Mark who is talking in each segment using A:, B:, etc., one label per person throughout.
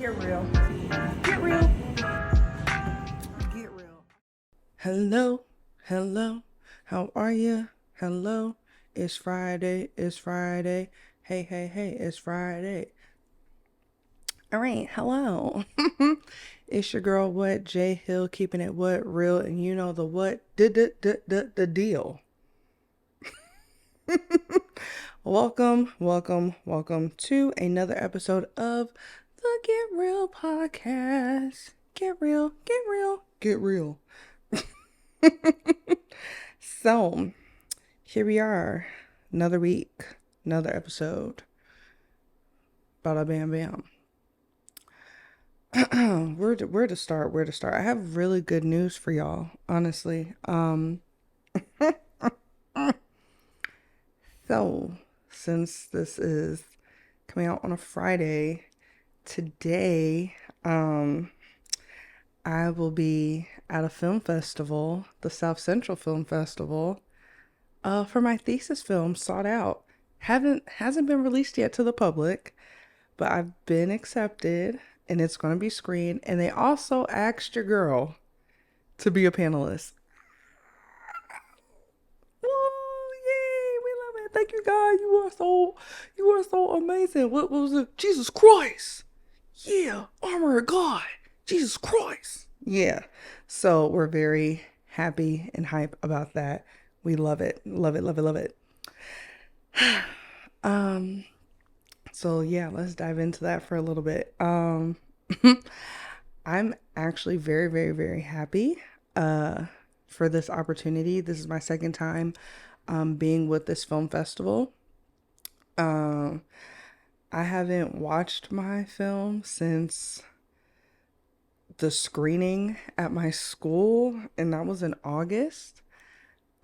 A: Get real. Get real. Get real. Hello. Hello. How are you? Hello. It's Friday. It's Friday. Hey, hey, hey. It's Friday. All right. Hello. It's your girl, What? J Hill, keeping it what? Real. And you know the what? The deal. Welcome to another episode of the Get Real Podcast. Get real, get real, get real. So, here we are. Another week, another episode. Bada bam bam. Where to start? Where to start? I have really good news for y'all, honestly. So, since this is coming out on a Friday, today, I will be at a film festival, the South Central Film Festival, for my thesis film, Sought Out. Hasn't been released yet to the public, but I've been accepted and it's going to be screened. And they also asked your girl to be a panelist. Woo, yay, we love it. Thank you, God. You are so amazing. What was it? Jesus Christ. Yeah, armor of God. Jesus Christ. Yeah. So we're very happy and hype about that. We love it. Love it, love it, love it. So yeah, let's dive into that for a little bit. I'm actually very, very, very happy for this opportunity. This is my second time being with this film festival. I haven't watched my film since the screening at my school, and that was in August.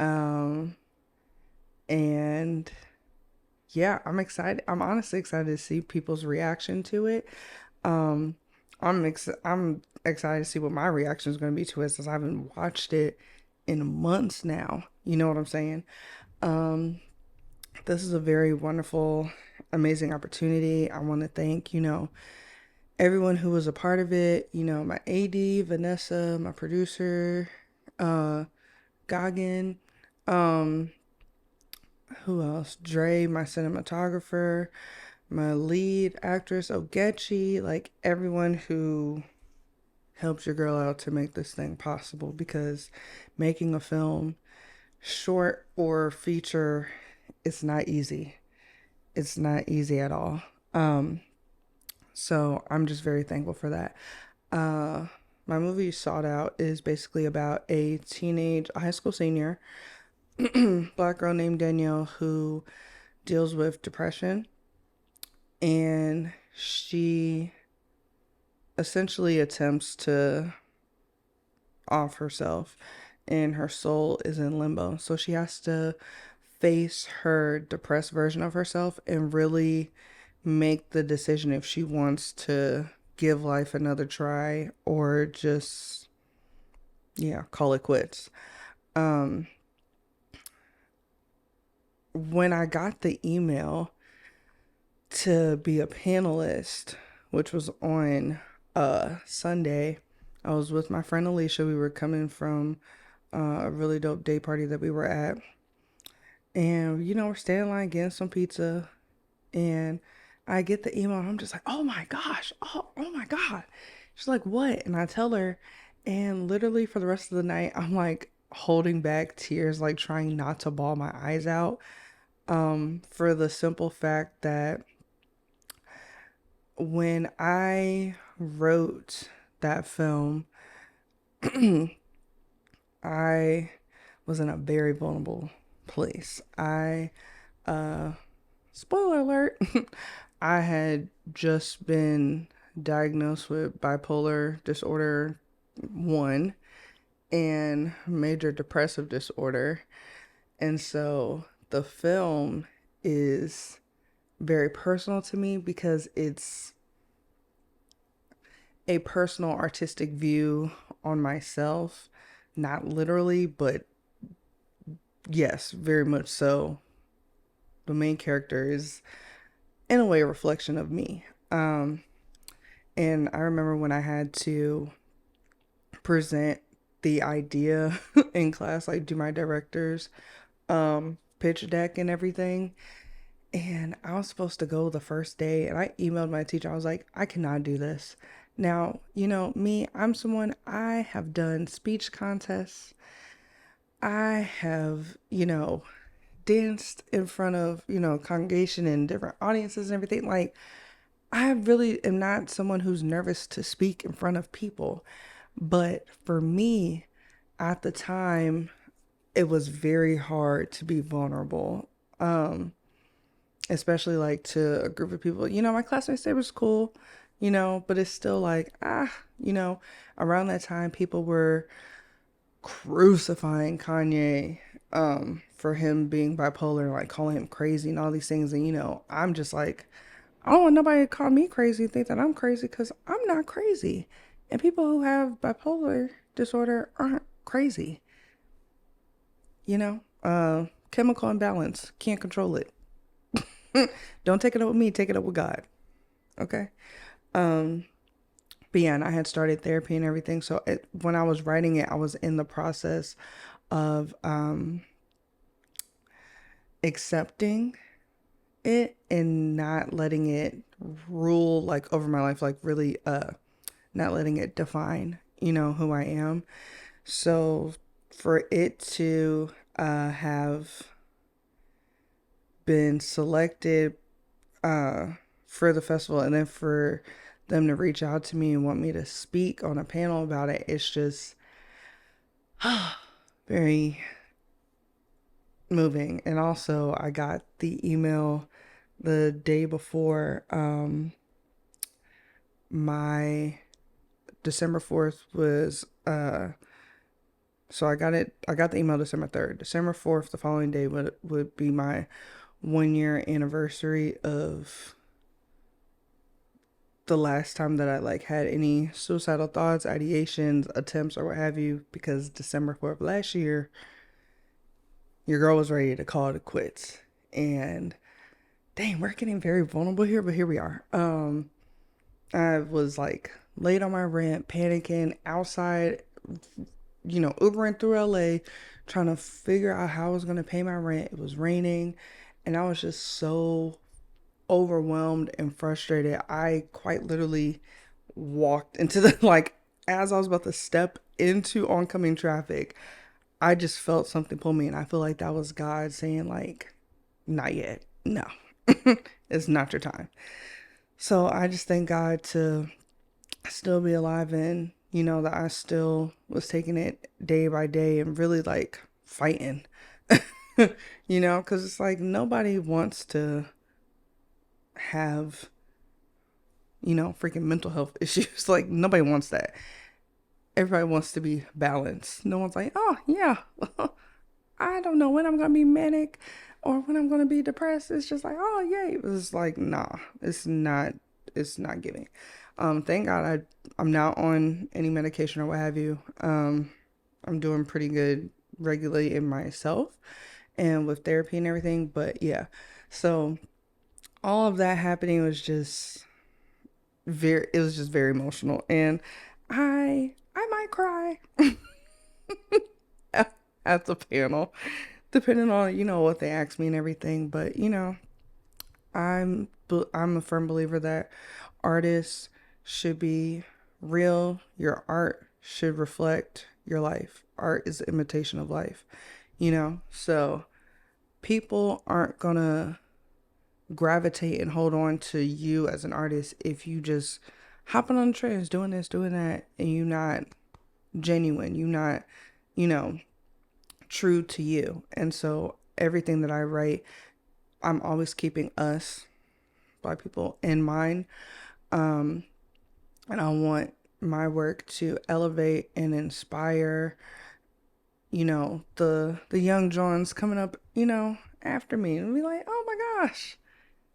A: And yeah, I'm excited. I'm honestly excited to see people's reaction to it. I'm excited to see what my reaction is going to be to it, since I haven't watched it in months now. You know what I'm saying? This is a very wonderful, amazing opportunity. I want to thank, everyone who was a part of it. My AD, Vanessa, my producer, Goggin, who else? Dre, my cinematographer, my lead actress, Ogechi, like everyone who helps your girl out to make this thing possible, because making a film, short or feature, it's not easy. It's not easy at all. So I'm just very thankful for that. My movie Sought Out is basically about a high school senior, black girl named Danielle, who deals with depression, and she essentially attempts to off herself, and her soul is in limbo. So she has to face her depressed version of herself and really make the decision if she wants to give life another try or just, call it quits. When I got the email to be a panelist, which was on Sunday, I was with my friend Alicia. We were coming from a really dope day party that we were at. And, we're standing in line getting some pizza. And I get the email and I'm just like, oh my gosh. Oh my God. She's like, what? And I tell her. And literally for the rest of the night, I'm like holding back tears, like trying not to bawl my eyes out. For the simple fact that when I wrote that film, I was in a very vulnerable place. Spoiler alert, I had just been diagnosed with bipolar disorder 1 and major depressive disorder. And so the film is very personal to me because it's a personal artistic view on myself. Not literally, but yes, very much so. The main character is, in a way, a reflection of me. And I remember when I had to present the idea in class, like do my director's pitch deck and everything. And I was supposed to go the first day, and I emailed my teacher. I was like, I cannot do this. Now, me, I'm someone, I have done speech contests. I have, danced in front of, congregation and different audiences and everything. Like, I really am not someone who's nervous to speak in front of people. But for me, at the time, it was very hard to be vulnerable. Especially like to a group of people. My classmates, they was cool, but it's still like, around that time people were crucifying Kanye for him being bipolar, like calling him crazy and all these things. And I'm just like, I don't want nobody to call me crazy and think that I'm crazy, because I'm not crazy. And people who have bipolar disorder aren't crazy. Chemical imbalance, can't control it. Don't take it up with me, take it up with God. Okay. But yeah, and I had started therapy and everything. So when I was writing it, I was in the process of accepting it and not letting it rule like over my life, like really not letting it define, who I am. So for it to have been selected for the festival, and then for them to reach out to me and want me to speak on a panel about it, it's just very moving. And also, I got the email the day before my December 4th was so I got the email December 3rd. December 4th, the following day, would be my 1 year anniversary of the last time that I like had any suicidal thoughts, ideations, attempts, or what have you, because December 4th last year, your girl was ready to call it quits. And dang, we're getting very vulnerable here, but here we are. I was like late on my rent, panicking outside, Ubering through LA, trying to figure out how I was going to pay my rent. It was raining, and I was just so overwhelmed and frustrated. I quite literally walked into the, like, as I was about to step into oncoming traffic, I just felt something pull me, and I feel like that was God saying, like, not yet. No, it's not your time. So I just thank God to still be alive, and, that I still was taking it day by day and really like fighting, because it's like nobody wants to have, freaking mental health issues. Like, nobody wants that. Everybody wants to be balanced. No one's like, oh, yeah, I don't know when I'm going to be manic or when I'm going to be depressed. It's just like, oh, yay. It's like, nah, it's not giving. Thank God I'm not on any medication or what have you. I'm doing pretty good regularly in myself and with therapy and everything. But yeah, so all of that happening was just very emotional, and I might cry at the panel, depending on what they ask me and everything. But I'm a firm believer that artists should be real. Your art should reflect your life. Art is an imitation of life, so people aren't gonna gravitate and hold on to you as an artist if you just hopping on trends, doing this, doing that, and you're not genuine, you're not, true to you. And so everything that I write, I'm always keeping us, Black people, in mind. And I want my work to elevate and inspire, the young Johns coming up, after me, and be like, oh my gosh,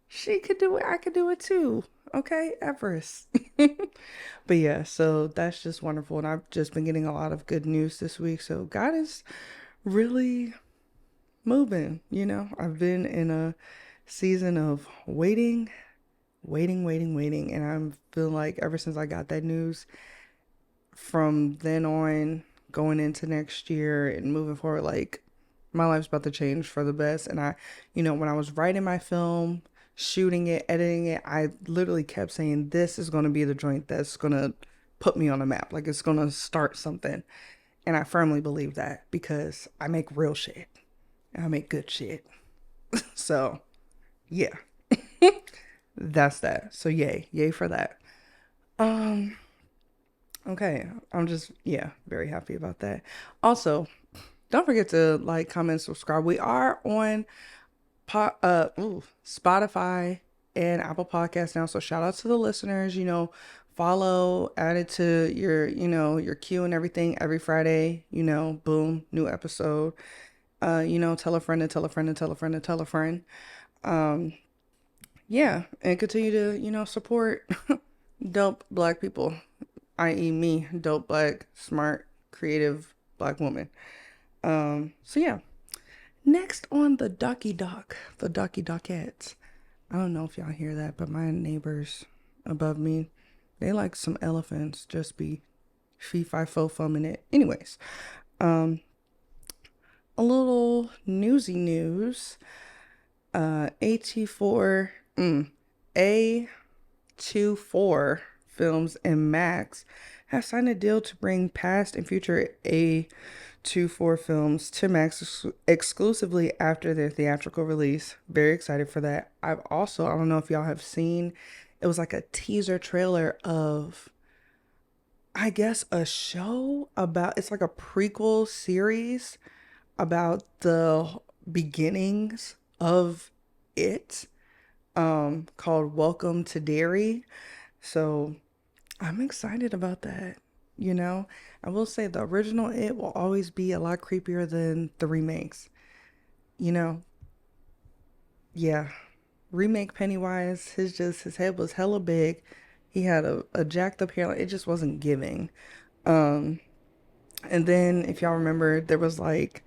A: she could do it, I could do it too. Okay, Everest. But yeah, so that's just wonderful. And I've just been getting a lot of good news this week. So God is really moving, I've been in a season of waiting waiting. And I'm feeling like ever since I got that news, from then on, going into next year and moving forward, like my life's about to change for the best. And when I was writing my film, shooting it, editing it, I literally kept saying, this is going to be the joint that's going to put me on a map. Like it's going to start something. And I firmly believe that because I make real shit and I make good shit. So, yeah, that's that. So, yay for that. Um, okay, I'm just, yeah, very happy about that. Also, don't forget to like, comment, subscribe. We are on Spotify and Apple Podcasts now. So shout out to the listeners, follow, add it to your queue and everything every Friday, boom, new episode. Tell a friend and tell a friend and tell a friend and tell a friend. Um, yeah, and continue to, support dope black people, i.e. me, dope black, smart, creative black woman. So yeah. Next on the Ducky Duckettes. I don't know if y'all hear that, but my neighbors above me, they like some elephants just be fee fi fo fumming it. Anyways, um, a little newsy news. A24, A24 Films and Max have signed a deal to bring past and future A24 films to Max exclusively after their theatrical release. Very excited for that. I don't know if y'all have seen, it was like a teaser trailer of, I guess, a show about, it's like a prequel series about the beginnings of it, called Welcome to Derry. So I'm excited about that. You know, I will say the original It will always be a lot creepier than the remakes. You know, yeah. Remake Pennywise, his head was hella big. He had a jacked up hairline. It just wasn't giving. Um, and then if y'all remember, there was like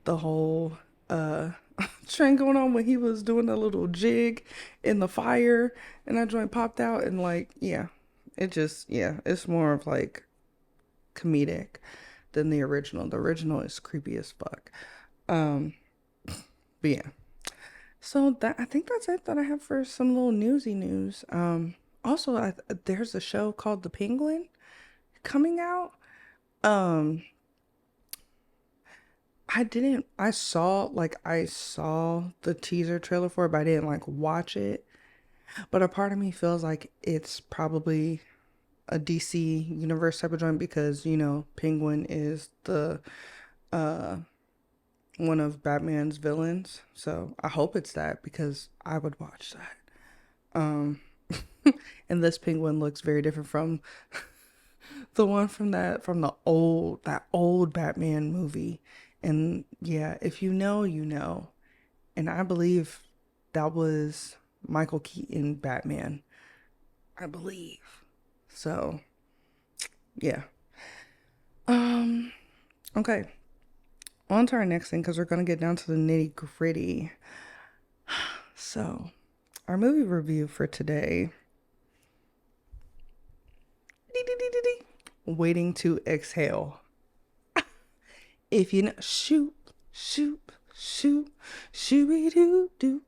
A: the whole train going on when he was doing a little jig in the fire and that joint popped out and like, yeah. It's more of like comedic than the original. The original is creepy as fuck. Um, but yeah. So that I think that's it that I have for some little newsy news. Also, there's a show called The Penguin coming out. Um, I saw the teaser trailer for it, but I didn't like watch it. But a part of me feels like it's probably a DC universe type of joint because Penguin is the uh one of Batman's villains. So I hope it's that because I would watch that. Um and this penguin looks very different from the one from that old Batman movie. And yeah, if you know, you know. And I believe that was Michael Keaton Batman. I believe. So, yeah. Um okay. On to our next thing because we're going to get down to the nitty gritty. So, our movie review for today, Waiting to Exhale. If you know, shoot, shoot, shoot, shoot it do, do,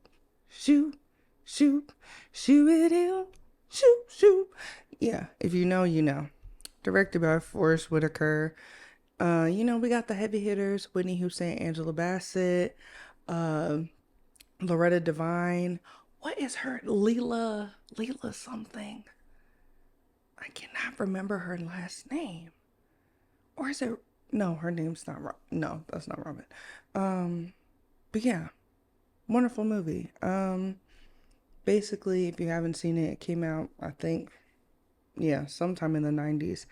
A: shoot, shoot, shoot it do, shoot, shoot. Yeah, if you know, you know. Directed by Forrest Whitaker. We got the heavy hitters: Whitney Houston, Angela Bassett, uh, Loretta Devine. What is her Leela something? I cannot remember her last name. Or is it? No, her name's not. No, that's not Robin. But yeah, wonderful movie. Basically, if you haven't seen it, it came out, I think, yeah, sometime in the 90s.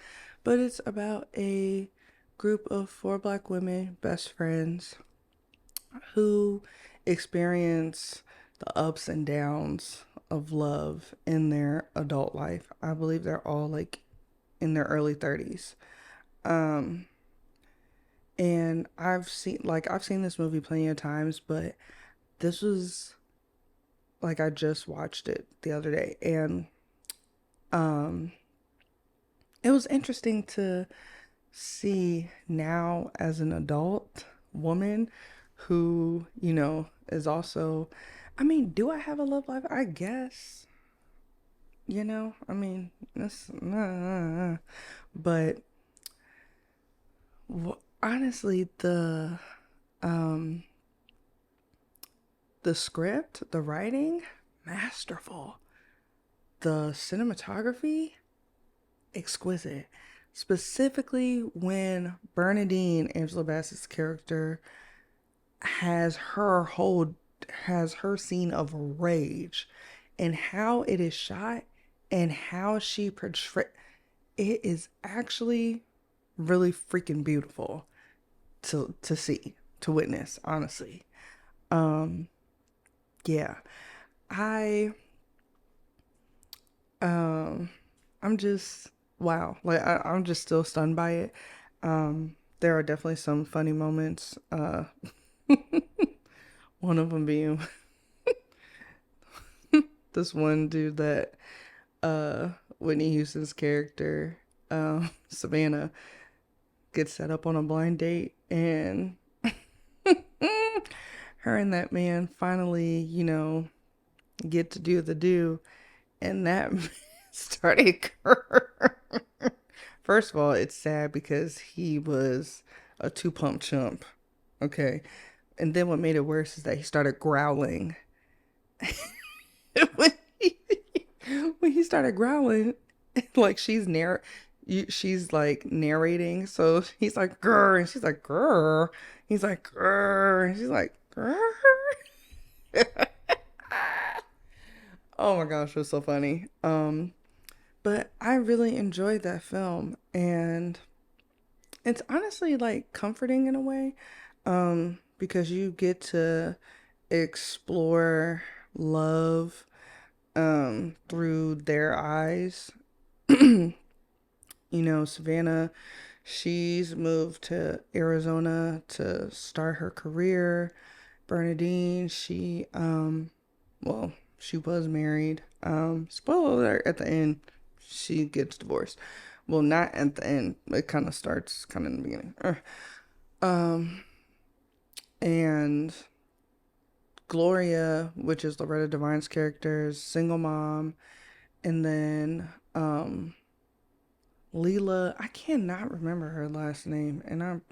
A: But it's about a group of four black women, best friends, who experience the ups and downs of love in their adult life. I believe they're all like in their early 30s. Um, and I've seen this movie plenty of times, but this was like I just watched it the other day, and um it was interesting to see now as an adult woman who, is also, I mean, do I have a love life? I guess, I mean, that's, but honestly, um, the script, the writing, masterful. The cinematography, exquisite. Specifically when Bernadine, Angela Bassett's character, has her whole has her scene of rage, and how it is shot and how she portrays it is actually really freaking beautiful to see, to witness, honestly. um yeah, I um I'm just, wow, like I'm just still stunned by it. There are definitely some funny moments, one of them being this one dude that Whitney Houston's character, Savannah, gets set up on a blind date, and her and that man finally, get to do the do, and that started First of all, it's sad because he was a two pump chump. Okay. And then what made it worse is that he started growling. when, he, when he started growling, like she's like narrating. So he's like, grr. And she's like, grr. He's like, grr. And she's like, grr. Oh my gosh, it was so funny. But I really enjoyed that film, and it's honestly like comforting in a way, because you get to explore love through their eyes. Savannah, she's moved to Arizona to start her career. Bernadine, well, she was married. Spoiler alert, at the end, she gets divorced. Well, not at the end. It kind of starts kind of in the beginning. Um, and Gloria, which is Loretta Devine's character, single mom. And then Leela, I cannot remember her last name, and I'm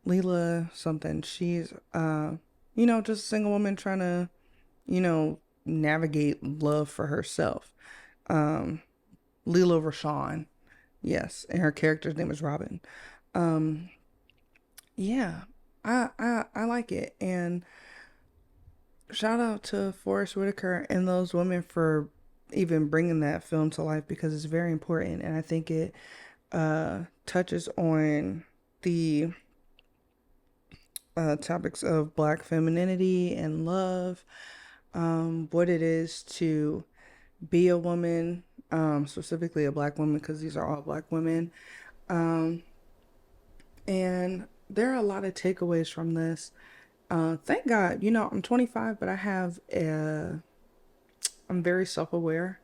A: Leela something. She's just a single woman trying to, navigate love for herself. Um, Leela Rashawn, yes, and her character's name is Robin. Um, yeah, I like it, and shout out to Forest Whitaker and those women for even bringing that film to life, because it's very important, and I think it touches on the topics of Black femininity and love, what it is to be a woman, specifically a Black woman, because these are all Black women. Um, and there are a lot of takeaways from this. Thank God, I'm 25, but I'm very self-aware.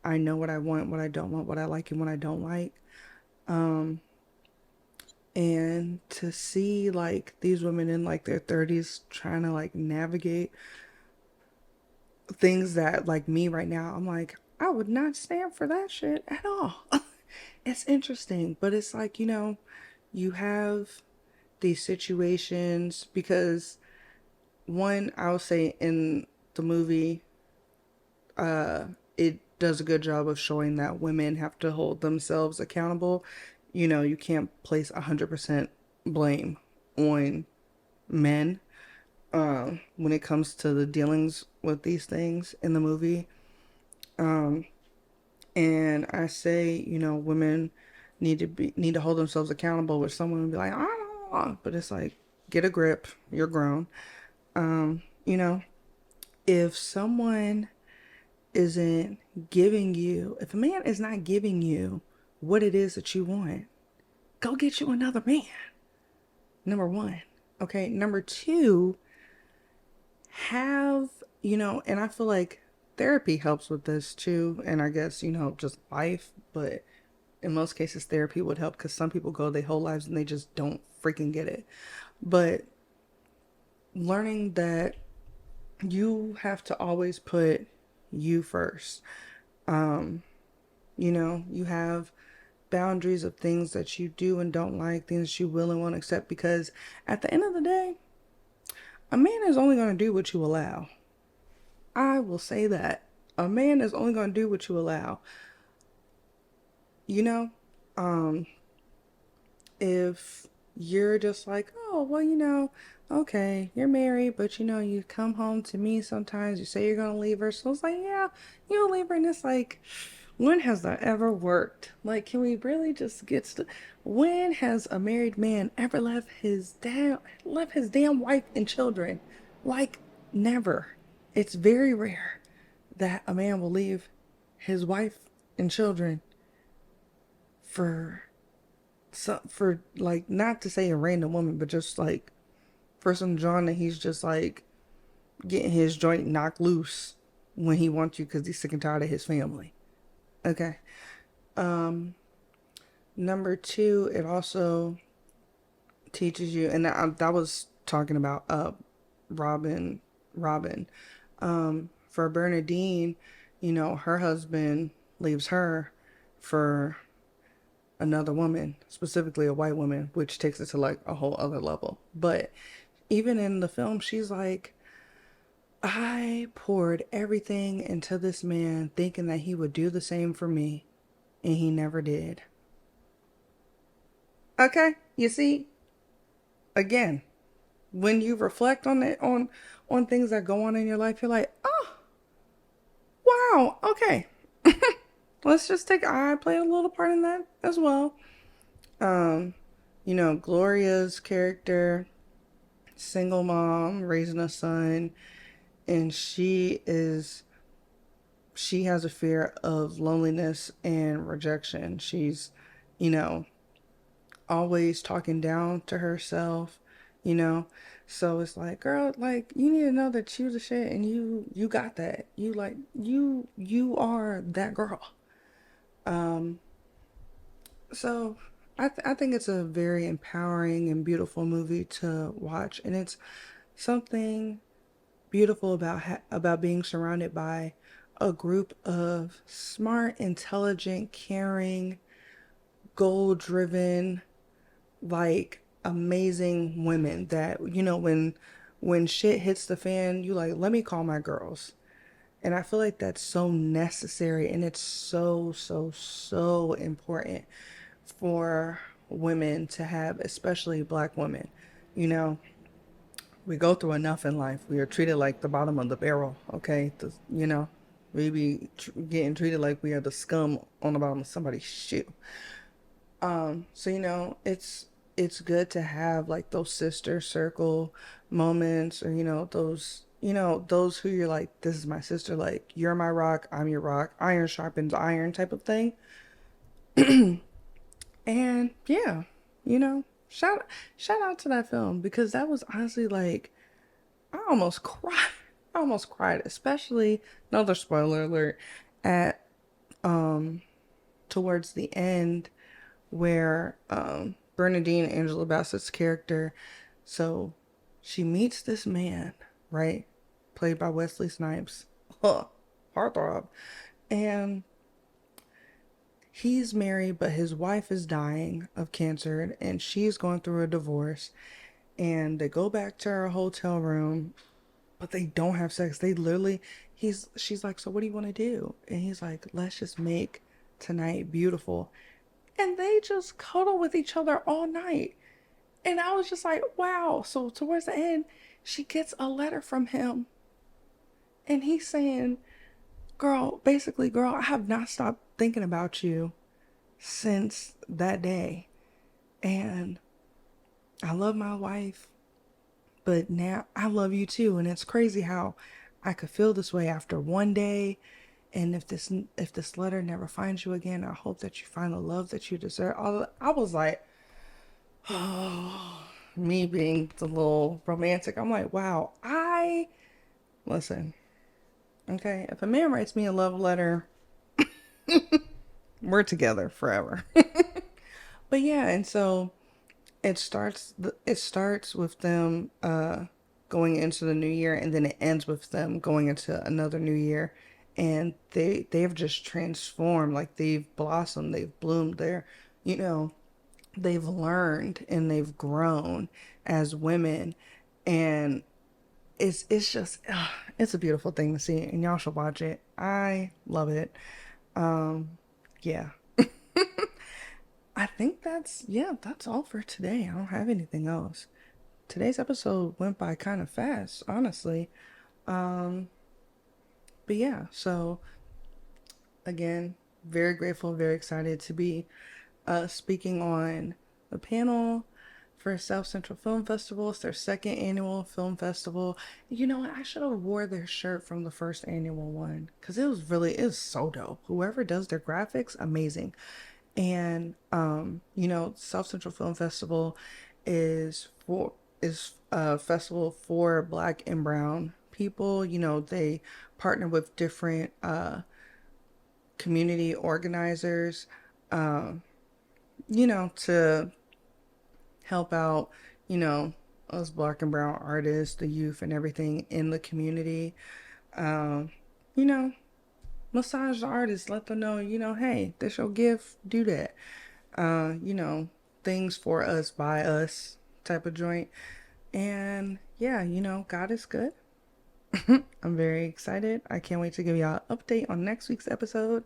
A: I know what I want, what I don't want, what I like and what I don't like. Um, and to see like these women in like their 30s trying to like navigate things that, like, me right now, I'm like, I would not stand for that shit at all. It's interesting, but it's like, you have these situations because, one, I'll say in the movie, it does a good job of showing that women have to hold themselves accountable. You can't place 100% blame on men when it comes to the dealings with these things in the movie. Um, and I say, women need to hold themselves accountable, which someone would be like, ah, but it's like, get a grip, you're grown. Um, you know, if someone isn't if a man is not giving you what it is that you want, go get you another man. Number one. Okay. Number two, have And I feel like therapy helps with this too. And I guess, just life. But in most cases, therapy would help because some people go their whole lives and they just don't freaking get it. But learning that you have to always put you first. You have boundaries of things that you do and don't like, things that you will and won't accept, because at the end of the day, a man is only going to do what you allow. I will say that. A man is only going to do what you allow. You know, um, if you're just like, oh, well, okay, you're married, but you come home to me sometimes, you say you're going to leave her. So it's like, yeah, you'll leave her. And it's like, when has that ever worked? Like, can we really just when has a married man ever left his damn wife and children? Like, never. It's very rare that a man will leave his wife and children for like, not to say a random woman, but just like for some John that he's just like getting his joint knocked loose when he wants you because he's sick and tired of his family. Okay. Number two, it also teaches you, and that was talking about Robin. Robin. For Bernadine, her husband leaves her for another woman, specifically a white woman, which takes it to like a whole other level. But even in the film, she's like, I poured everything into this man thinking that he would do the same for me, and he never did. Okay, you see, again, when you reflect on it, on things that go on in your life, you're like, oh, wow, okay. Let's just take I played a little part in that as well. Um, Gloria's character, single mom, raising a son, and she has a fear of loneliness and rejection. She's, you know, always talking down to herself, you know. So it's like, girl, like you need to know that you the shit and you got that. You are that girl. Um so I think it's a very empowering and beautiful movie to watch, and it's something beautiful about being surrounded by a group of smart, intelligent, caring, goal-driven, like amazing women that when shit hits the fan, you like, let me call my girls. And I feel like that's so necessary, and it's so so so important for women to have, especially black women. You know, we go through enough in life. We are treated like the bottom of the barrel, okay? We be getting treated like we are the scum on the bottom of somebody's shoe. So it's good to have like those sister circle moments, or those who you're like, this is my sister, like you're my rock, I'm your rock, iron sharpens iron type of thing. And yeah, shout out to that film, because that was honestly like, I almost cried. I almost cried, especially, another spoiler alert, at towards the end, where Bernadine, Angela Bassett's character, so she meets this man, right? Played by Wesley Snipes. Huh, heartthrob. And he's married, but his wife is dying of cancer, and she's going through a divorce. And they go back to her hotel room, but they don't have sex. They literally, she's like, so what do you want to do? And he's like, let's just make tonight beautiful. And they just cuddle with each other all night. And I was just like, wow. So towards the end, she gets a letter from him. And he's saying, girl, I have not stopped thinking about you since that day. And I love my wife, but now I love you too. And it's crazy how I could feel this way after one day. And if this letter never finds you again, I hope that you find the love that you deserve. I was like, oh, me being the little romantic, I'm like, wow, listen. Okay, if a man writes me a love letter, we're together forever. But yeah, and so it starts with them going into the new year, and then it ends with them going into another new year, and they have just transformed. Like, they've blossomed, they've bloomed. You know, they've learned and they've grown as women, and it's just it's a beautiful thing to see, and y'all should watch it. I love it. Yeah. I think that's all for today. I don't have anything else. Today's episode went by kind of fast, honestly. Um, but yeah, so again, very grateful, very excited to be speaking on the panel for South Central Film Festival. It's their second annual film festival. You know what? I should have wore their shirt from the first annual one because it was so dope. Whoever does their graphics, amazing. And South Central Film Festival is a festival for Black and Brown people. They partner with different community organizers, um, to help out, you know, us Black and Brown artists, the youth, and everything in the community. Um, you know, Massage the artists, let them know, hey, this your gift, do that. uh, you know, Things for us, by us type of joint. And yeah, God is good. I'm very excited. I can't wait to give y'all an update on next week's episode.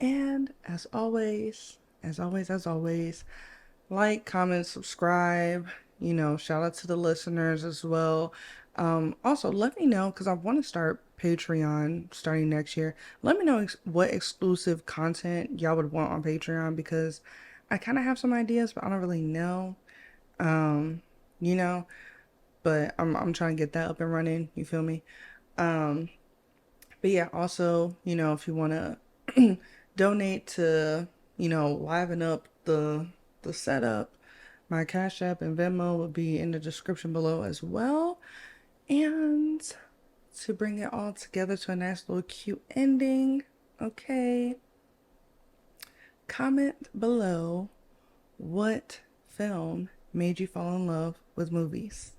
A: And as always, like, comment, subscribe. Shout out to the listeners as well. Also, let me know, because I want to start Patreon starting next year. Let me know what exclusive content y'all would want on Patreon, because I kind of have some ideas, but I don't really know. Um, you know, but I'm trying to get that up and running. You feel me? Um, but yeah, also, if you want to donate to, liven up the setup, my Cash App and Venmo will be in the description below as well. And to bring it all together to a nice little cute ending, okay, comment below what film made you fall in love with movies.